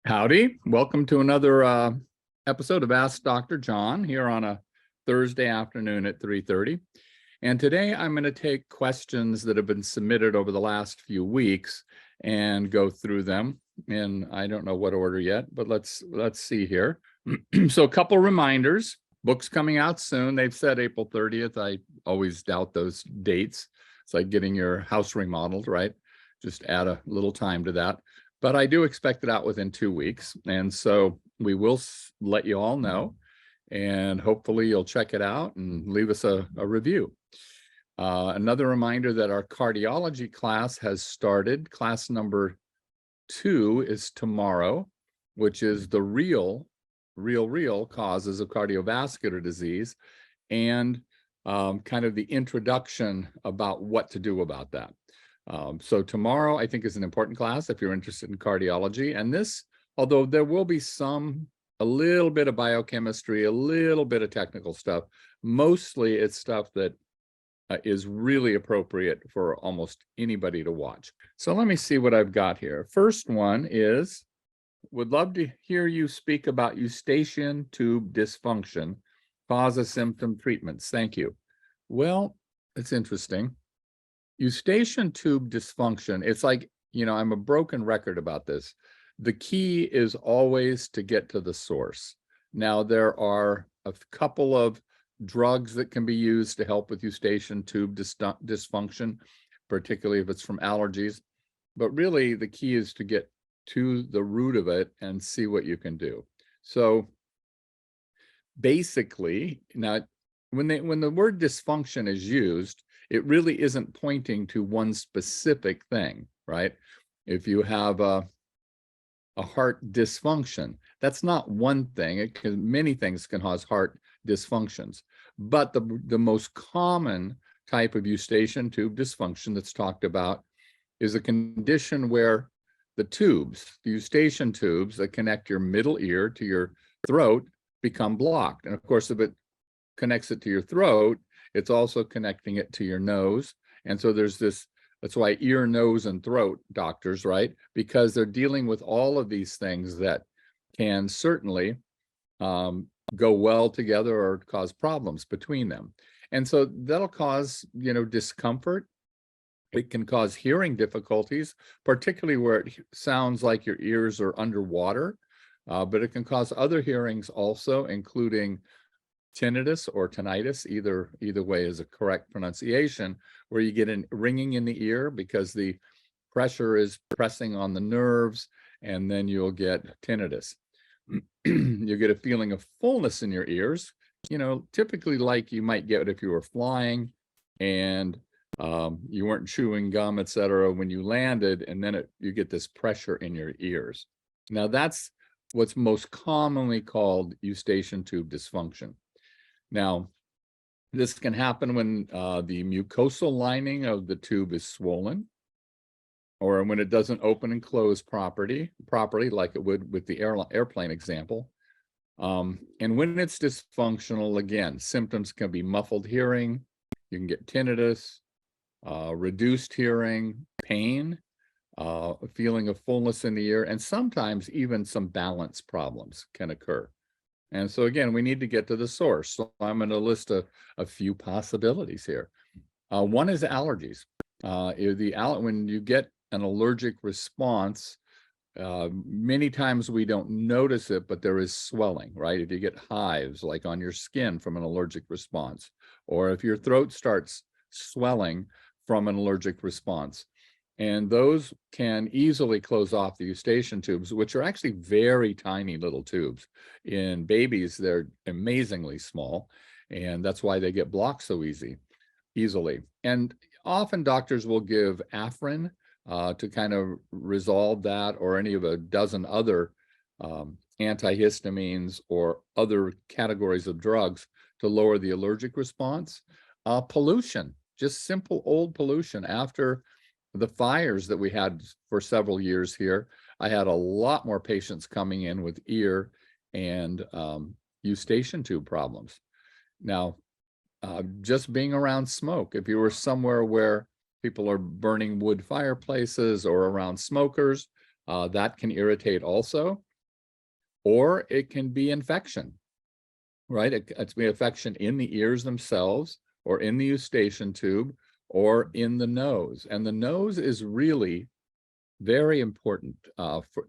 Howdy. Welcome to another episode of Ask Dr. John here on a Thursday afternoon at 3:30. And today I'm going to take questions that have been submitted over the last few weeks and go through them. And I don't know what order yet, but let's see here. So a couple reminders. Books coming out soon. They've said April 30th. I always doubt those dates. It's like getting your house remodeled, right? Just add a little time to that. But I do expect it out within 2 weeks. And so we will let you all know. And hopefully you'll check it out and leave us a review. Another reminder that our cardiology class has started. Class number 2 is tomorrow, which is the real causes of cardiovascular disease and kind of the introduction about what to do about that. So tomorrow, I think, is an important class if you're interested in cardiology. And this, although there will be a little bit of biochemistry, a little bit of technical stuff, mostly it's stuff that is really appropriate for almost anybody to watch. So let me see what I've got here. First one is, would love to hear you speak about Eustachian tube dysfunction, cause of symptom treatments. Thank you. Well, it's interesting. Eustachian tube dysfunction, it's like, I'm a broken record about this. The key is always to get to the source. Now, there are a couple of drugs that can be used to help with Eustachian tube dysfunction, particularly if it's from allergies. But really, the key is to get to the root of it and see what you can do. So basically, now, when the word dysfunction is used, it really isn't pointing to one specific thing, right? If you have a heart dysfunction, that's not one thing. Many things can cause heart dysfunctions. But the most common type of Eustachian tube dysfunction that's talked about is a condition where the Eustachian tubes that connect your middle ear to your throat become blocked. And of course, if it connects it to your throat, it's also connecting it to your nose. And so there's that's why ear, nose, and throat doctors, right? Because they're dealing with all of these things that can certainly go well together or cause problems between them. And so that'll cause, discomfort. It can cause hearing difficulties, particularly where it sounds like your ears are underwater, but it can cause other hearings also, including tinnitus or tinnitus, either way is a correct pronunciation, where you get a ringing in the ear because the pressure is pressing on the nerves, and then you'll get tinnitus. You get a feeling of fullness in your ears, typically like you might get if you were flying and you weren't chewing gum, etc. when you landed, and then you get this pressure in your ears. Now, that's what's most commonly called Eustachian tube dysfunction. Now, this can happen when the mucosal lining of the tube is swollen, or when it doesn't open and close properly, like it would with the airplane example. And when it's dysfunctional, again, symptoms can be muffled hearing, you can get tinnitus, reduced hearing, pain, a feeling of fullness in the ear, and sometimes even some balance problems can occur. And so again, we need to get to the source. So I'm going to list a few possibilities here. One is allergies. When you get an allergic response, many times we don't notice it, but there is swelling, right? If you get hives like on your skin from an allergic response, or if your throat starts swelling from an allergic response. And those can easily close off the Eustachian tubes, which are actually very tiny little tubes. In babies, they're amazingly small, and that's why they get blocked so easily. And often doctors will give Afrin to kind of resolve that, or any of a dozen other antihistamines or other categories of drugs to lower the allergic response. Pollution, just simple old pollution. After the fires that we had for several years here, I had a lot more patients coming in with ear and Eustachian tube problems. Now, just being around smoke, if you were somewhere where people are burning wood fireplaces or around smokers, that can irritate also. or it can be infection, right? It can be infection in the ears themselves, or in the eustachian tube, or in the nose. And the nose is really very important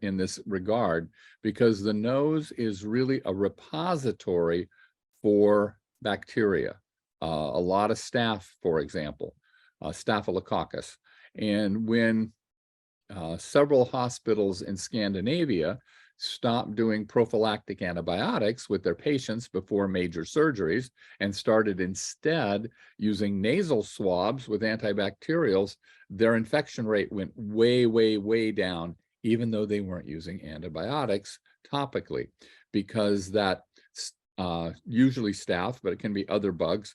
in this regard, because the nose is really a repository for bacteria. A lot of staph, for example, staphylococcus. And when several hospitals in Scandinavia stopped doing prophylactic antibiotics with their patients before major surgeries and started instead using nasal swabs with antibacterials, their infection rate went way, way, way down, even though they weren't using antibiotics topically, because that usually staph, but it can be other bugs,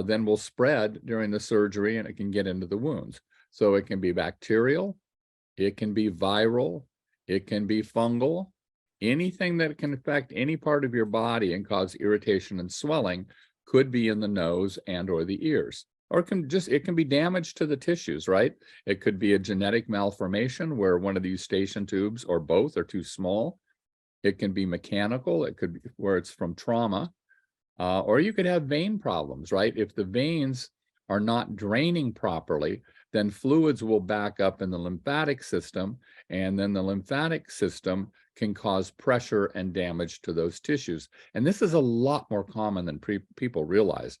then will spread during the surgery and it can get into the wounds. So it can be bacterial, it can be viral, it can be fungal. Anything that can affect any part of your body and cause irritation and swelling could be in the nose and or the ears. Or it can be damage to the tissues, right? It could be a genetic malformation where one of the eustachian tubes or both are too small. It can be mechanical. It could be where it's from trauma. Or you could have vein problems, right? If the veins are not draining properly, then fluids will back up in the lymphatic system, and then the lymphatic system can cause pressure and damage to those tissues. And this is a lot more common than people realize.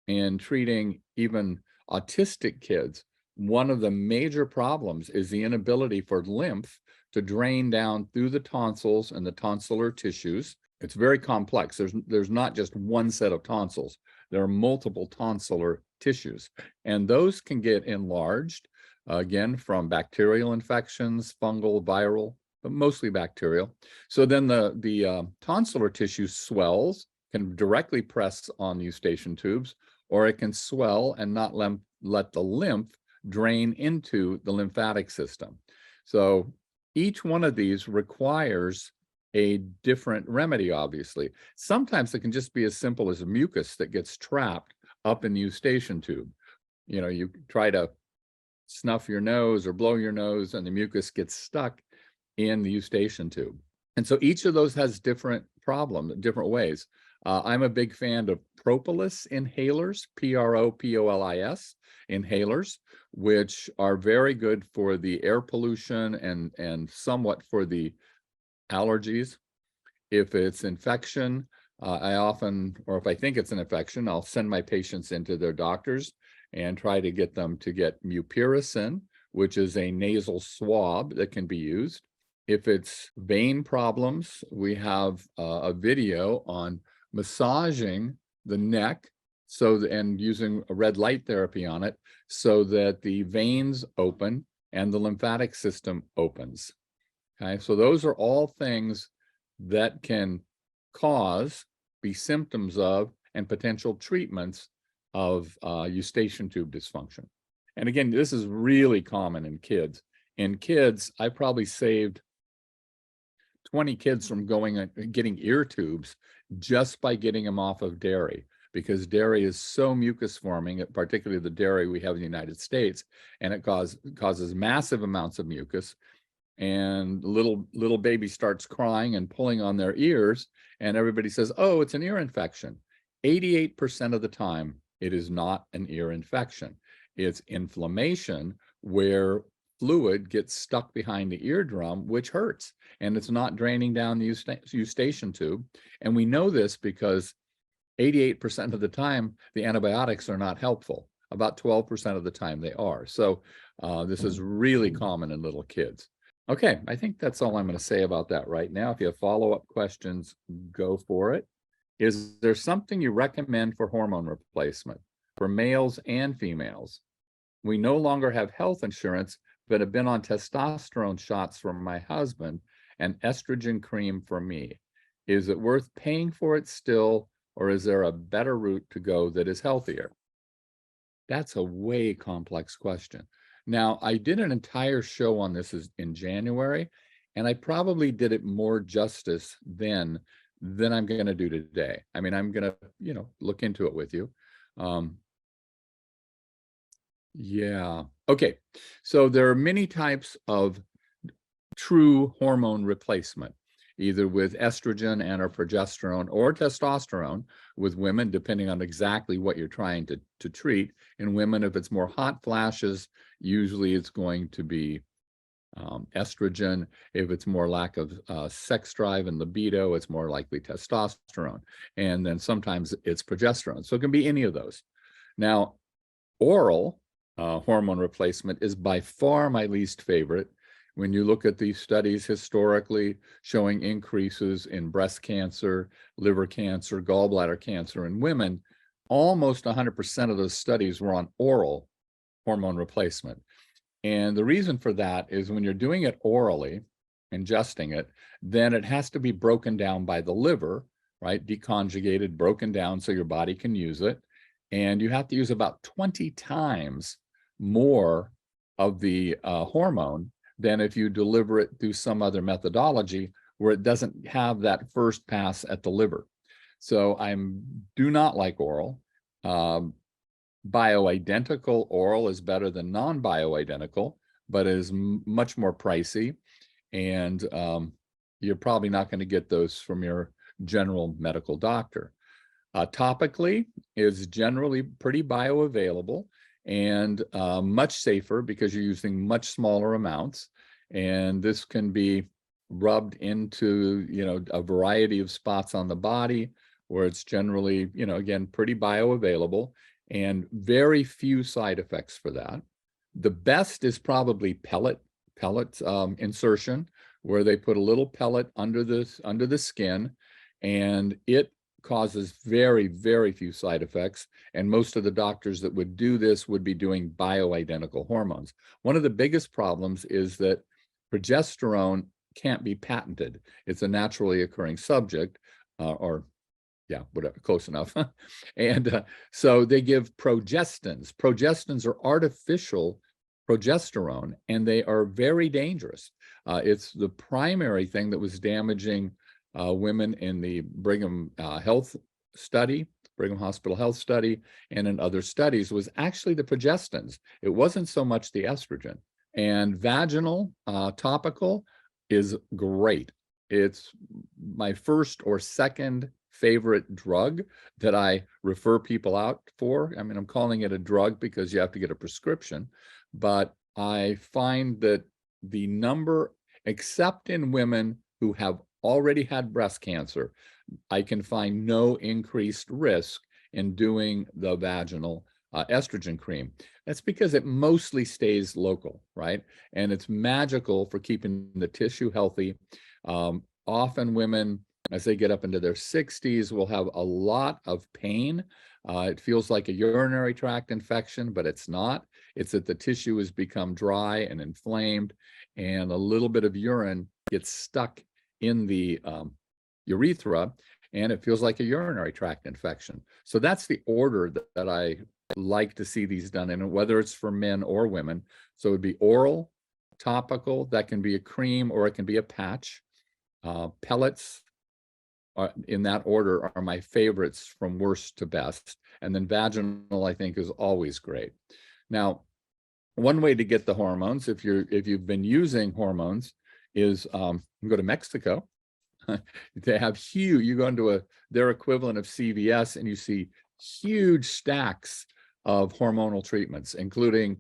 In treating even autistic kids, one of the major problems is the inability for lymph to drain down through the tonsils and the tonsillar tissues. It's very complex. There's not just one set of tonsils. There are multiple tonsillar tissues, and those can get enlarged, again, from bacterial infections, fungal, viral, but mostly bacterial. So then the tonsillar tissue swells, can directly press on the eustachian tubes, or it can swell and not let the lymph drain into the lymphatic system. So each one of these requires a different remedy, obviously. Sometimes it can just be as simple as a mucus that gets trapped up in the eustachian tube. You know, you try to snuff your nose or blow your nose and the mucus gets stuck in the eustachian tube. And so each of those has different problems, different ways. I'm a big fan of propolis inhalers, Propolis inhalers, which are very good for the air pollution and somewhat for the allergies. If it's infection, I often, or if I think it's an infection, I'll send my patients into their doctors and try to get them to get mupirocin, which is a nasal swab that can be used. If it's vein problems, we have a video on massaging the neck and using a red light therapy on it so that the veins open and the lymphatic system opens. Okay, so those are all things that can be symptoms of and potential treatments of eustachian tube dysfunction. And again, this is really common in kids. In kids, I probably saved 20 kids from getting ear tubes just by getting them off of dairy, because dairy is so mucus forming, particularly the dairy we have in the United States, and it causes massive amounts of mucus. And little baby starts crying and pulling on their ears, and everybody says, oh, it's an ear infection. 88% of the time, it is not an ear infection. It's inflammation where fluid gets stuck behind the eardrum, which hurts, and it's not draining down the eustachian tube. And we know this because 88% of the time, the antibiotics are not helpful. About 12% of the time they are. So this is really common in little kids. Okay, I think that's all I'm going to say about that right now. If you have follow-up questions, go for it. Is there something you recommend for hormone replacement for males and females? We no longer have health insurance, but have been on testosterone shots for my husband and estrogen cream for me. Is it worth paying for it still, or is there a better route to go that is healthier? That's a way complex question. Now, I did an entire show on this in January, and I probably did it more justice then than I'm going to do today. I mean, I'm going to, look into it with you. Yeah. Okay. So there are many types of true hormone replacement. either with estrogen and or progesterone or testosterone with women, depending on exactly what you're trying to treat. In women, if it's more hot flashes, usually it's going to be estrogen. If it's more lack of sex drive and libido, it's more likely testosterone. And then sometimes it's progesterone. So it can be any of those. Now, oral hormone replacement is by far my least favorite. When you look at these studies historically showing increases in breast cancer, liver cancer, gallbladder cancer in women, almost 100% of those studies were on oral hormone replacement. And the reason for that is when you're doing it orally, ingesting it, then it has to be broken down by the liver, right? Deconjugated, broken down so your body can use it. And you have to use about 20 times more of the hormone than if you deliver it through some other methodology where it doesn't have that first pass at the liver. So I do not like oral. Bioidentical oral is better than non-bioidentical, but is much more pricey. And you're probably not going to get those from your general medical doctor. Topically is generally pretty bioavailable and much safer because you're using much smaller amounts. And this can be rubbed into, a variety of spots on the body where it's generally, again, pretty bioavailable and very few side effects for that. The best is probably pellet insertion, where they put a little pellet under the skin, and it causes very, very few side effects. And most of the doctors that would do this would be doing bioidentical hormones. One of the biggest problems is that progesterone can't be patented. It's a naturally occurring subject, whatever, close enough. And so they give progestins. Progestins are artificial progesterone, and they are very dangerous. It's the primary thing that was damaging women in the Brigham Brigham Hospital Health Study, and in other studies was actually the progestins. It wasn't so much the estrogen. And vaginal topical is great. It's my first or second favorite drug that I refer people out for. I mean, I'm calling it a drug because you have to get a prescription, but I find that the number, except in women who have already had breast cancer, I can find no increased risk in doing the vaginal estrogen cream. That's because it mostly stays local, right? And it's magical for keeping the tissue healthy. Often women, as they get up into their 60s, will have a lot of pain. It feels like a urinary tract infection, but it's not. It's that the tissue has become dry and inflamed, and a little bit of urine gets stuck in the urethra, and it feels like a urinary tract infection. So that's the order that I like to see these done in, whether it's for men or women. So it would be oral, topical, that can be a cream or it can be a patch. Pellets in that order are my favorites from worst to best. And then vaginal, I think, is always great. Now, one way to get the hormones, if you've been using hormones, is you go to Mexico. They have huge, you go into their equivalent of CVS, and you see huge stacks of hormonal treatments, including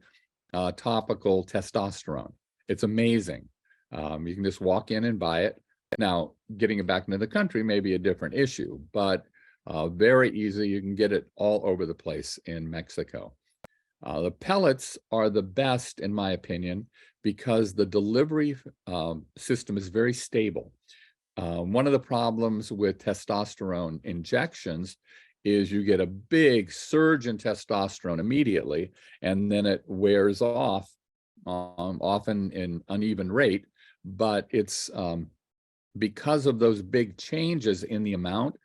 topical testosterone. It's amazing. You can just walk in and buy it. Now, getting it back into the country may be a different issue, but very easy. You can get it all over the place in Mexico. The pellets are the best, in my opinion, because the delivery system is very stable. One of the problems with testosterone injections is you get a big surge in testosterone immediately, and then it wears off, often in uneven rate, but it's because of those big changes in the amount,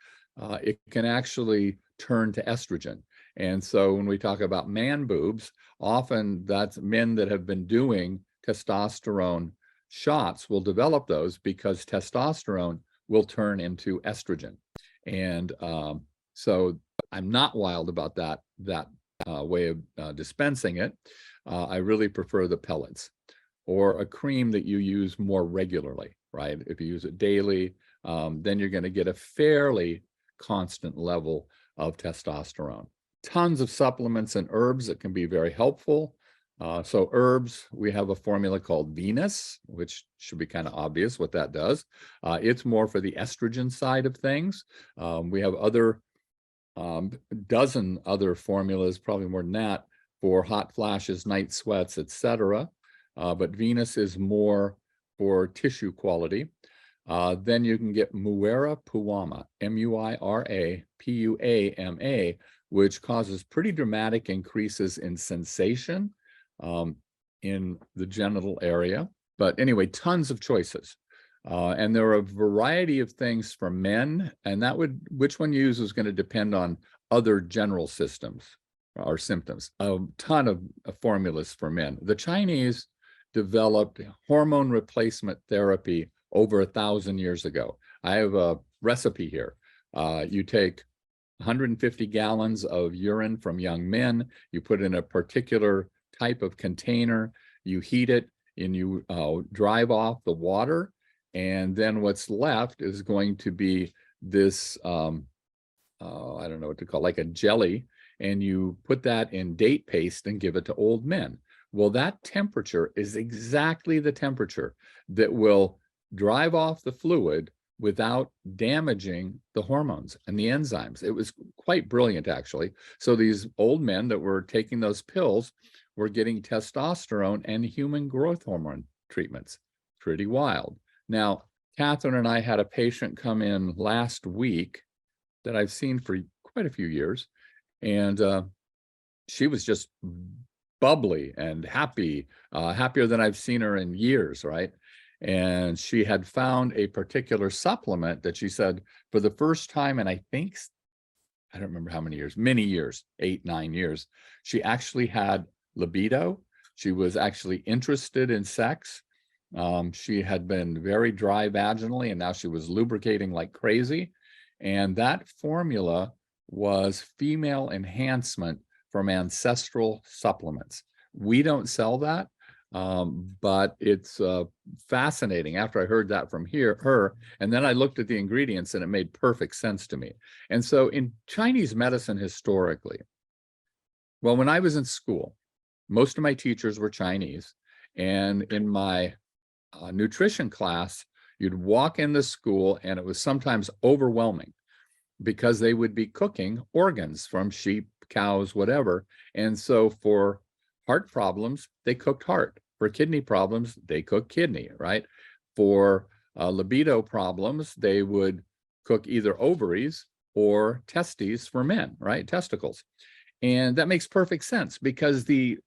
it can actually turn to estrogen. And so when we talk about man boobs, often that's men that have been doing testosterone shots will develop those because testosterone will turn into estrogen. And so I'm not wild about that way of dispensing it. I really prefer the pellets or a cream that you use more regularly, right? If you use it daily, then you're going to get a fairly constant level of testosterone. Tons of supplements and herbs that can be very helpful. So herbs, we have a formula called Venus, which should be kind of obvious what that does. It's more for the estrogen side of things. We have other dozen other formulas, probably more than that, for hot flashes, night sweats, etc. But Venus is more for tissue quality. Then you can get Muira Puama, Muira Puama, which causes pretty dramatic increases in sensation in the genital area. But anyway, tons of choices. And there are a variety of things for men, and which one you use is going to depend on other general systems or symptoms. A ton of formulas for men. The Chinese developed hormone replacement therapy over 1,000 years ago. I have a recipe here. You take 150 gallons of urine from young men, you put in a particular type of container, you heat it, and you drive off the water, and then what's left is going to be this, I don't know what to call it, like a jelly, and you put that in date paste and give it to old men. Well, that temperature is exactly the temperature that will drive off the fluid without damaging the hormones and the enzymes. It was quite brilliant, actually. So these old men that were taking those pills were getting testosterone and human growth hormone treatments. Pretty wild. Now, Catherine and I had a patient come in last week that I've seen for quite a few years, and she was just bubbly and happy, happier than I've seen her in years, right? And she had found a particular supplement that she said for the first time, and I think, I don't remember how many years, many years, 8, 9 years, she actually had libido. She was actually interested in sex. She had been very dry vaginally, and now she was lubricating like crazy. And that formula was female enhancement from ancestral supplements. We don't sell that, but it's fascinating after I heard that from her. And then I looked at the ingredients and it made perfect sense to me. And so in Chinese medicine historically, well, when I was in school, most of my teachers were Chinese. And in my nutrition class, you'd walk into school and it was sometimes overwhelming because they would be cooking organs from sheep, cows, whatever. And so for heart problems, they cooked heart. For kidney problems, they cooked kidney, right? For libido problems, they would cook either ovaries or testes for men, right? Testicles. And that makes perfect sense because the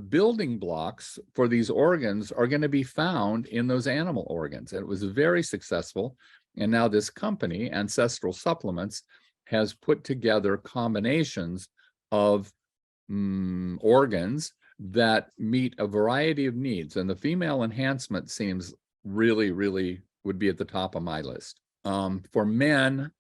building blocks for these organs are going to be found in those animal organs. And it was very successful. And now this company, Ancestral Supplements, has put together combinations of organs that meet a variety of needs. And the female enhancement seems really, really would be at the top of my list. For men,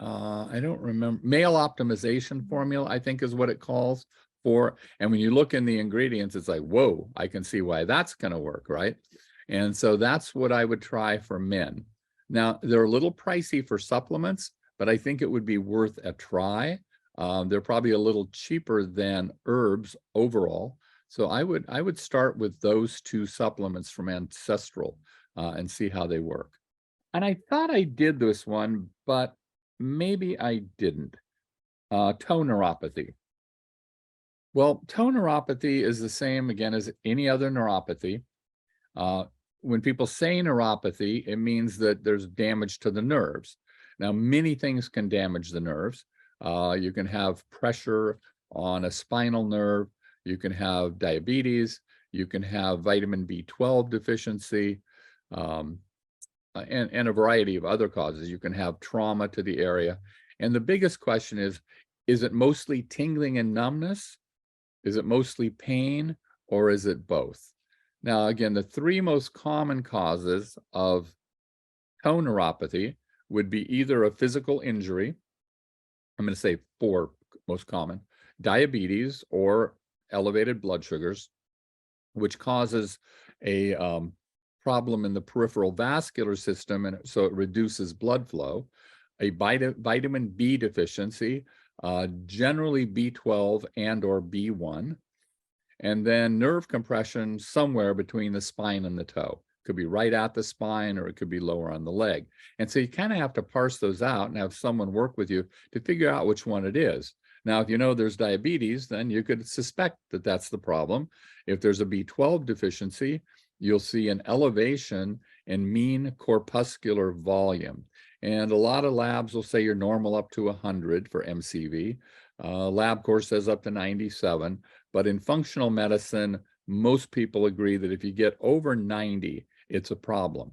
I don't remember, male optimization formula, I think is what it calls for. And when you look in the ingredients, it's like, whoa, I can see why that's going to work, right? And so that's what I would try for men. Now, they're a little pricey for supplements, but I think it would be worth a try. They're probably a little cheaper than herbs overall. So I would start with those 2 supplements from Ancestral and see how they work. And I thought I did this one, but maybe I didn't. Toe neuropathy. Well, toe neuropathy is the same, again, as any other neuropathy. When people say neuropathy, it means that there's damage to the nerves. Now, many things can damage the nerves. You can have pressure on a spinal nerve. You can have diabetes. You can have vitamin B12 deficiency, and a variety of other causes. You can have trauma to the area. And the biggest question is it mostly tingling and numbness? Is it mostly pain, or is it both? Now, again, the 3 most common causes of toe neuropathy would be either a physical injury, I'm going to say 4 most common, diabetes or elevated blood sugars, which causes a problem in the peripheral vascular system, and so it reduces blood flow. A vitamin B deficiency, generally B12 and or B1, and then nerve compression somewhere between the spine and the toe. Could be right at the spine, or it could be lower on the leg. And so you kind of have to parse those out and have someone work with you to figure out which one it is. Now, if you know there's diabetes, then you could suspect that that's the problem. If there's a B12 deficiency, you'll see an elevation in mean corpuscular volume. And a lot of labs will say you're normal up to 100 for MCV. LabCorp says up to 97. But in functional medicine, most people agree that if you get over 90, it's a problem.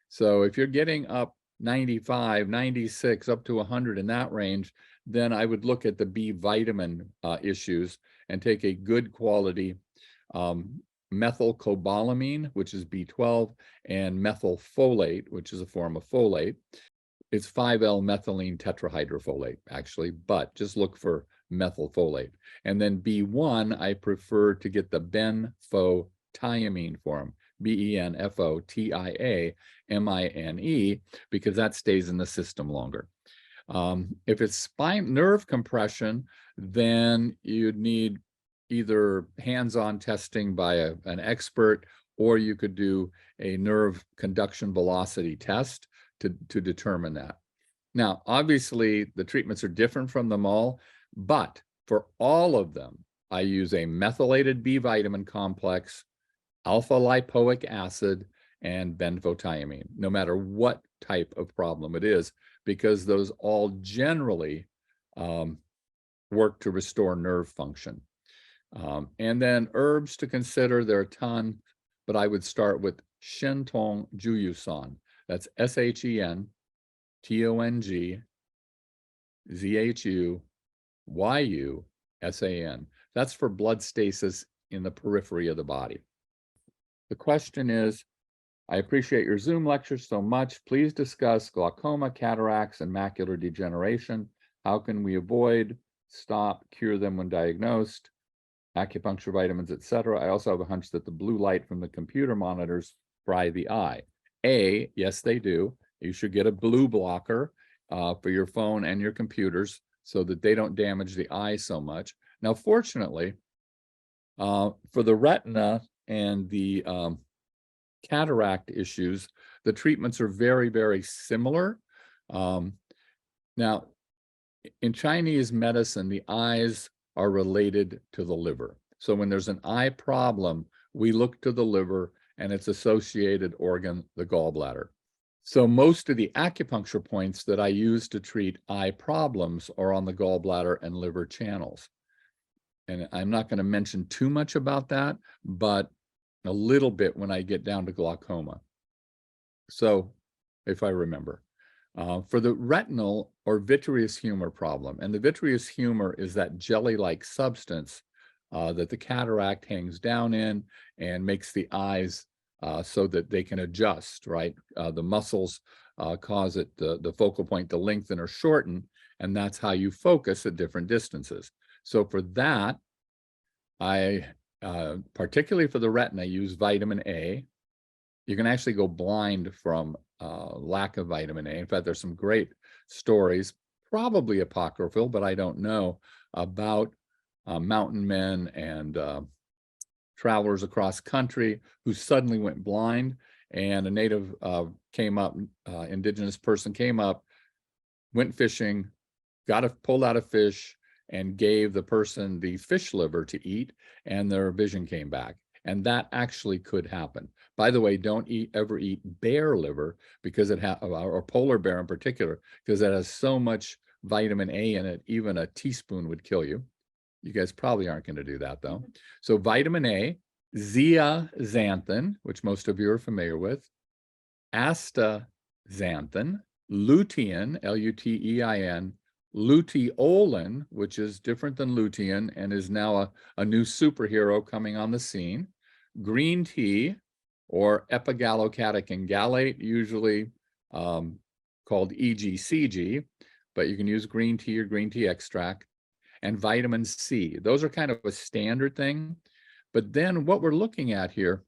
So if you're getting up 95, 96, up to 100 in that range, then I would look at the B vitamin issues and take a good quality methylcobalamin, which is B12, and methylfolate, which is a form of folate. It's 5L-methylene tetrahydrofolate, actually, but just look for methylfolate. And then B1, I prefer to get the benfotiamine form, benfotiamine, because that stays in the system longer. If it's spine nerve compression, then you'd need either hands-on testing by an expert, or you could do a nerve conduction velocity test to determine that. Now, obviously, the treatments are different from them all, but for all of them, I use a methylated B vitamin complex, alpha lipoic acid, and benfotiamine, no matter what type of problem it is, because those all generally work to restore nerve function. And then herbs to consider, there are a ton, but I would start with Shentong Juyusan. That's SHENTONGZHUYUSAN. That's for blood stasis in the periphery of the body. The question is, I appreciate your Zoom lectures so much. Please discuss glaucoma, cataracts, and macular degeneration. How can we avoid, stop, cure them when diagnosed? Acupuncture, vitamins, etc. I also have a hunch that the blue light from the computer monitors fry the eye. Yes, they do. You should get a blue blocker for your phone and your computers so that they don't damage the eye so much. Now, fortunately, for the retina and the cataract issues, the treatments are very, very similar. Now, in Chinese medicine, the eyes are related to the liver. So when there's an eye problem, we look to the liver and its associated organ, the gallbladder. So most of the acupuncture points that I use to treat eye problems are on the gallbladder and liver channels. And I'm not going to mention too much about that, but a little bit when I get down to glaucoma. So if I remember. For the retinal or vitreous humor problem, and the vitreous humor is that jelly-like substance that the cataract hangs down in and makes the eyes so that they can adjust, right? The muscles cause it, the focal point to lengthen or shorten, and that's how you focus at different distances. So for that, I, particularly for the retina, use vitamin A. You can actually go blind from lack of vitamin A. In fact, there's some great stories, probably apocryphal, but I don't know, about mountain men and travelers across country who suddenly went blind, and a native came up, indigenous person came up, went fishing, pulled out a fish, and gave the person the fish liver to eat, and their vision came back. And that actually could happen. By the way, don't ever eat bear liver, because it or polar bear in particular, because it has so much vitamin A in it, even a teaspoon would kill you. You guys probably aren't going to do that, though. So vitamin A, zeaxanthin, which most of you are familiar with, astaxanthin, lutein, L-U-T-E-I-N, luteolin, which is different than lutein and is now a new superhero coming on the scene, green tea, or epigallocatechin gallate, usually called EGCG, but you can use green tea or green tea extract, and vitamin C. Those are kind of a standard thing. But then what we're looking at here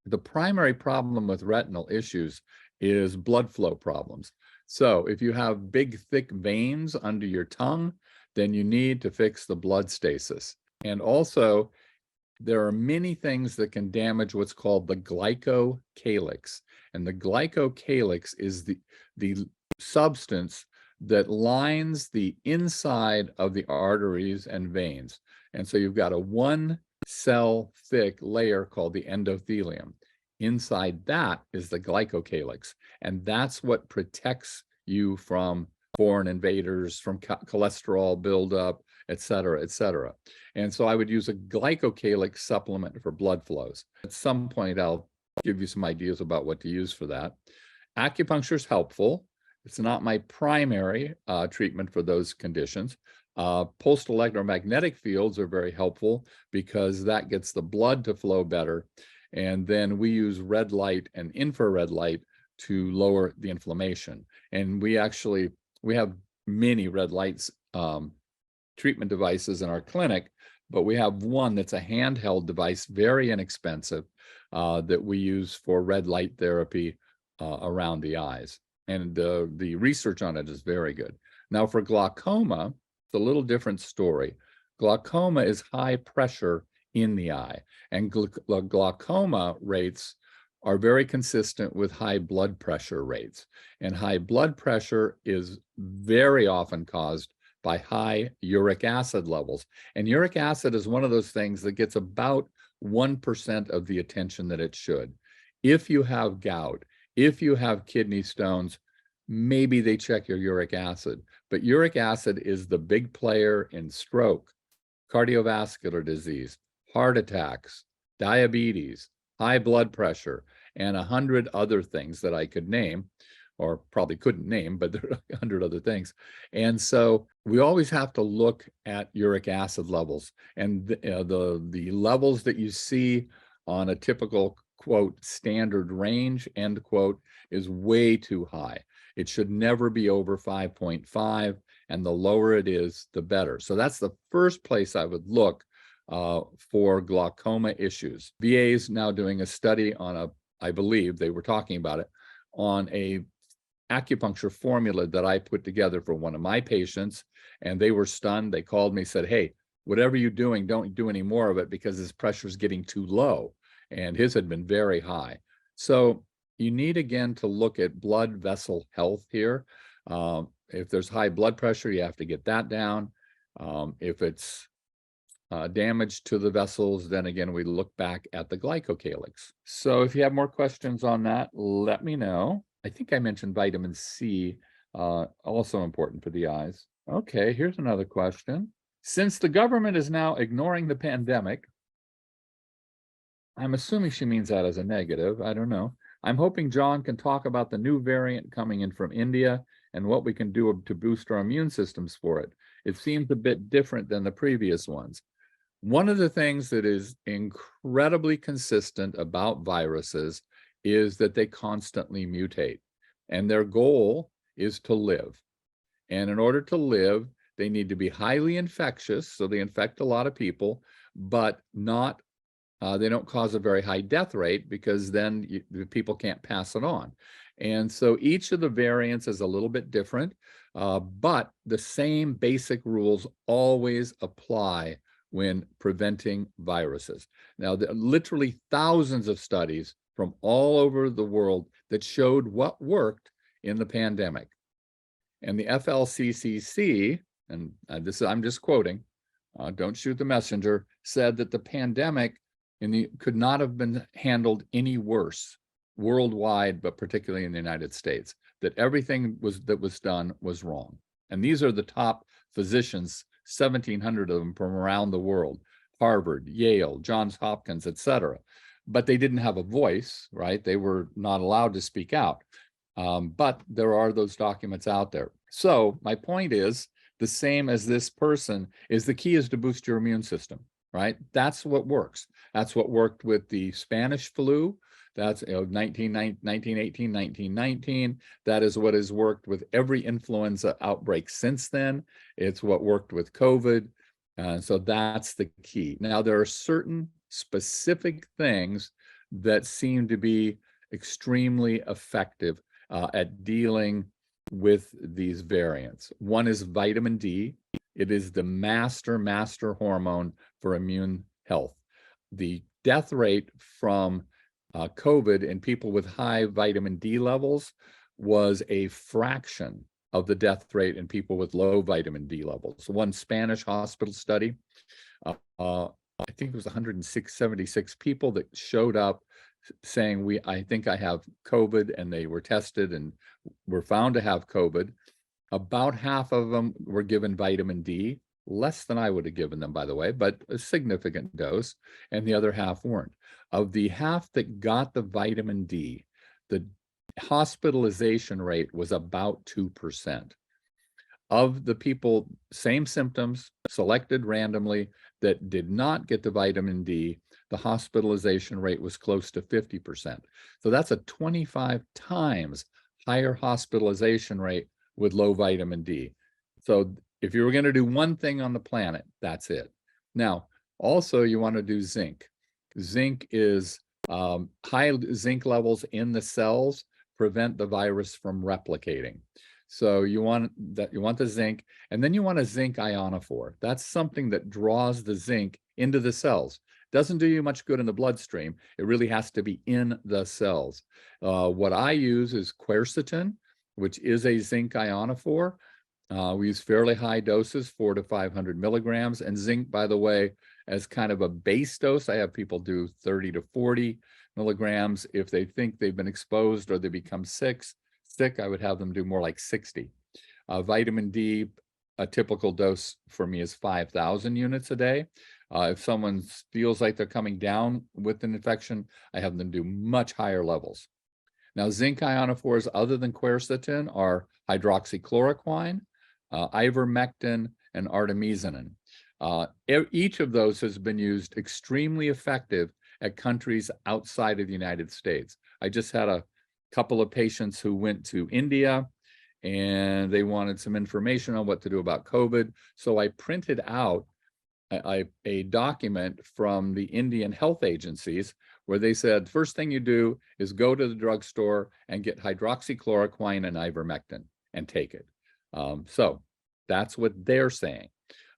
The primary problem with retinal issues is blood flow problems. So if you have big, thick veins under your tongue, then you need to fix the blood stasis. And also, there are many things that can damage what's called the glycocalyx. And the glycocalyx is the substance that lines the inside of the arteries and veins. And so you've got a one cell thick layer called the endothelium. Inside that is the glycocalyx. And that's what protects you from foreign invaders, from cholesterol buildup, et cetera, et cetera. And so I would use a glycocalyx supplement for blood flows. At some point, I'll give you some ideas about what to use for that. Acupuncture is helpful. It's not my primary treatment for those conditions. Pulsed electromagnetic fields are very helpful because that gets the blood to flow better. And then we use red light and infrared light to lower the inflammation. And we have many red lights treatment devices in our clinic, but we have one that's a handheld device, very inexpensive, that we use for red light therapy around the eyes. And the research on it is very good. Now for glaucoma, it's a little different story. Glaucoma is high pressure in the eye, and glaucoma rates are very consistent with high blood pressure rates. And high blood pressure is very often caused by high uric acid levels. And uric acid is one of those things that gets about 1% of the attention that it should. If you have gout, if you have kidney stones, maybe they check your uric acid. But uric acid is the big player in stroke, cardiovascular disease, heart attacks, diabetes, high blood pressure, and 100 other things that I could name, or probably couldn't name, but there are 100 other things. And so we always have to look at uric acid levels. And the levels that you see on a typical, quote, standard range, end quote, is way too high. It should never be over 5.5, and the lower it is, the better. So that's the first place I would look for glaucoma issues. VA is now doing a study on I believe they were talking about it, on a acupuncture formula that I put together for one of my patients, and they were stunned. They called me, said, hey, whatever you're doing, don't do any more of it because his pressure is getting too low, and his had been very high. So you need, again, to look at blood vessel health here. If there's high blood pressure, you have to get that down. If it's damage to the vessels, then again, we look back at the glycocalyx. So if you have more questions on that, let me know. I think I mentioned vitamin C, also important for the eyes. Okay, here's another question. Since the government is now ignoring the pandemic, I'm assuming she means that as a negative, I don't know. I'm hoping John can talk about the new variant coming in from India and what we can do to boost our immune systems for it. It seems a bit different than the previous ones. One of the things that is incredibly consistent about viruses is that they constantly mutate, and their goal is to live. And in order to live, they need to be highly infectious, so they infect a lot of people, but not they don't cause a very high death rate because then people can't pass it on. And so each of the variants is a little bit different, but the same basic rules always apply when preventing viruses. Now, there are literally thousands of studies from all over the world that showed what worked in the pandemic. And the FLCCC, and I'm just quoting, don't shoot the messenger, said that the pandemic could not have been handled any worse worldwide, but particularly in the United States, that everything that was done was wrong. And these are the top physicians, 1,700 of them from around the world, Harvard, Yale, Johns Hopkins, et cetera. But they didn't have a voice, right? They were not allowed to speak out. But there are those documents out there. So my point is the same as this person is the key is to boost your immune system, right? That's what works. That's what worked with the Spanish flu. That's 1918, 1919. That is what has worked with every influenza outbreak since then. It's what worked with COVID. So that's the key. Now, there are certain specific things that seem to be extremely effective at dealing with these variants. One is vitamin D. It is the master hormone for immune health. The death rate from COVID in people with high vitamin D levels was a fraction of the death rate in people with low vitamin D levels. One Spanish hospital study, I think it was 176 people that showed up saying, I think I have COVID, and they were tested and were found to have COVID. About half of them were given vitamin D, less than I would have given them, by the way, but a significant dose, and the other half weren't. Of the half that got the vitamin D, the hospitalization rate was about 2%. Of the people, same symptoms, selected randomly, that did not get the vitamin D, the hospitalization rate was close to 50%. So that's a 25 times higher hospitalization rate with low vitamin D. So if you were going to do one thing on the planet, that's it. Now, also you want to do zinc. Zinc is high zinc levels in the cells prevent the virus from replicating. So you want the zinc, and then you want a zinc ionophore. That's something that draws the zinc into the cells. Doesn't do you much good in the bloodstream. It really has to be in the cells. What I use is quercetin, which is a zinc ionophore. We use fairly high doses, 400 to 500 milligrams. And zinc, by the way, as kind of a base dose, I have people do 30 to 40 milligrams. If they think they've been exposed or they become sick, I would have them do more like 60. Vitamin D, a typical dose for me is 5,000 units a day. If someone feels like they're coming down with an infection, I have them do much higher levels. Now, zinc ionophores other than quercetin are hydroxychloroquine, ivermectin, and artemisinin. Each of those has been used extremely effective at countries outside of the United States. I just had a couple of patients who went to India and they wanted some information on what to do about COVID. So I printed out a document from the Indian health agencies where they said, first thing you do is go to the drugstore and get hydroxychloroquine and ivermectin and take it. So that's what they're saying.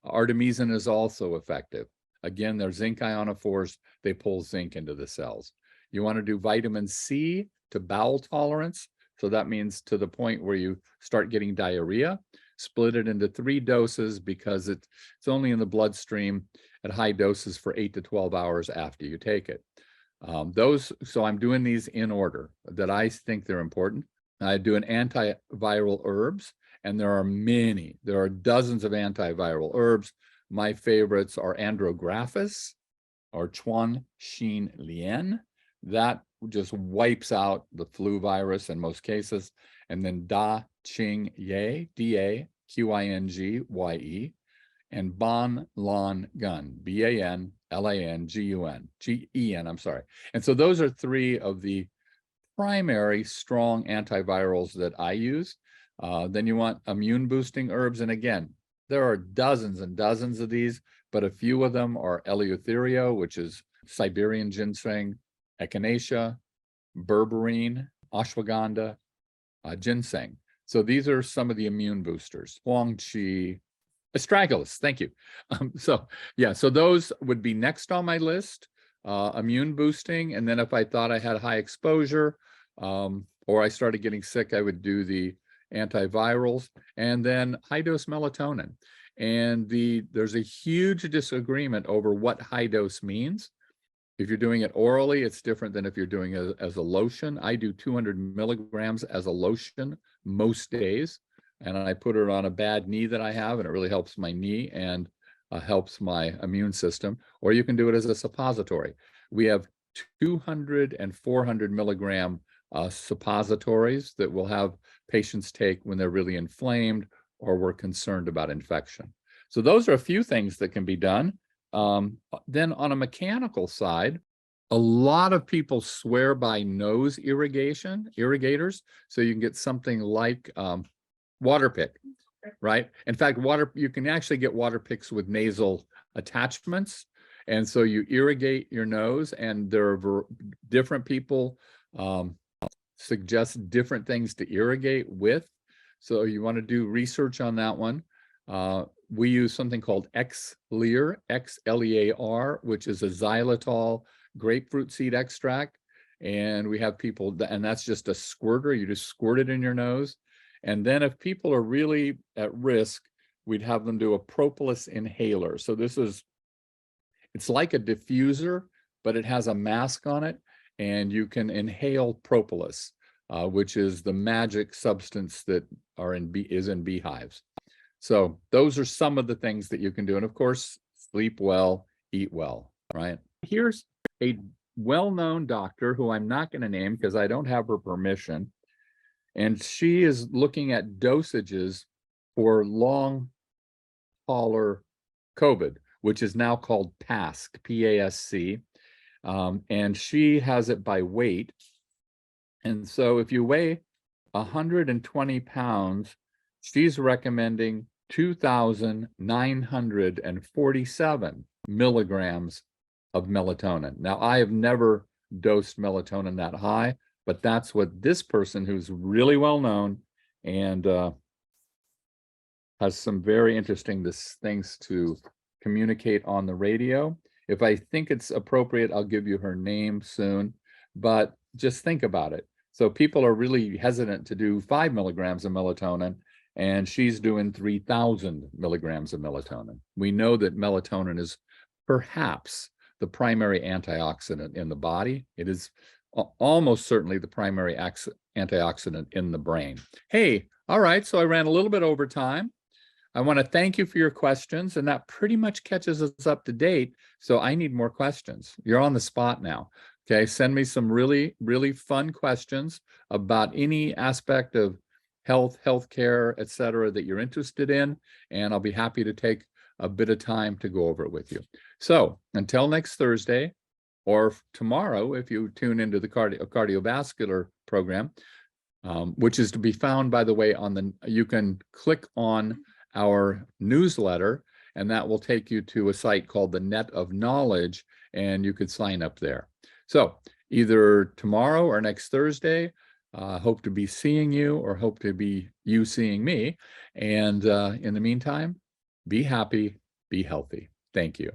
Artemisinin is also effective. Again, they're zinc ionophores. They pull zinc into the cells. You want to do vitamin C to bowel tolerance. So that means to the point where you start getting diarrhea. Split it into 3 doses because it's only in the bloodstream at high doses for 8 to 12 hours after you take it. So I'm doing these in order that I think they're important. I do an antiviral herbs, and there are many. There are dozens of antiviral herbs. My favorites are andrographis or Chuan Xin Lian. That just wipes out the flu virus in most cases. And then Da Qing Ye, D-A-Q-I-N-G-Y-E, and Ban Lan Gun, B-A-N-L-A-N-G-U-N, G-E-N, I'm sorry. And so those are 3 of the primary strong antivirals that I use. Then you want immune boosting herbs. And again, there are dozens and dozens of these, but a few of them are Eleutherio, which is Siberian ginseng, echinacea, berberine, ashwagandha, ginseng. So these are some of the immune boosters. Huang Qi, astragalus, thank you. So those would be next on my list, immune boosting. And then if I thought I had high exposure or I started getting sick, I would do the antivirals, and then high dose melatonin. And there's a huge disagreement over what high dose means. If you're doing it orally, it's different than if you're doing it as a lotion. I do 200 milligrams as a lotion most days, and I put it on a bad knee that I have, and it really helps my knee and helps my immune system. Or you can do it as a suppository. We have 200 and 400 milligram suppositories that we'll have patients take when they're really inflamed or we're concerned about infection. So those are a few things that can be done. Then on a mechanical side, a lot of people swear by nose irrigators. So you can get something like water pick, right? In fact, you can actually get water picks with nasal attachments. And so you irrigate your nose, and there are different people suggest different things to irrigate with. So you want to do research on that one. We use something called Xlear, Xlear, which is a xylitol grapefruit seed extract. And we have people, and that's just a squirter. You just squirt it in your nose. And then if people are really at risk, we'd have them do a propolis inhaler. So it's like a diffuser, but it has a mask on it, and you can inhale propolis, which is the magic substance that is in beehives. So those are some of the things that you can do. And of course, sleep well, eat well, right? Here's a well-known doctor who I'm not going to name because I don't have her permission. And she is looking at dosages for long hauler COVID, which is now called PASC, P-A-S-C. And she has it by weight. And so if you weigh 120 pounds, she's recommending 2,947 milligrams of melatonin. Now, I have never dosed melatonin that high, but that's what this person, who's really well known and has some very interesting things to communicate on the radio. If I think it's appropriate, I'll give you her name soon, but just think about it. So people are really hesitant to do 5 milligrams of melatonin, and she's doing 3,000 milligrams of melatonin. We know that melatonin is perhaps the primary antioxidant in the body. It is almost certainly the primary antioxidant in the brain. Hey, all right, so I ran a little bit over time. I want to thank you for your questions, and that pretty much catches us up to date. So I need more questions. You're on the spot now. Okay, send me some really, really fun questions about any aspect of health, healthcare, et cetera, that you're interested in, and I'll be happy to take a bit of time to go over it with you. So until next Thursday, or tomorrow, if you tune into the cardiovascular program, which is to be found, by the way, you can click on our newsletter, and that will take you to a site called the Net of Knowledge, and you could sign up there. So either tomorrow or next Thursday, hope to be seeing you, or hope to be you seeing me. And in the meantime, be happy, be healthy. Thank you.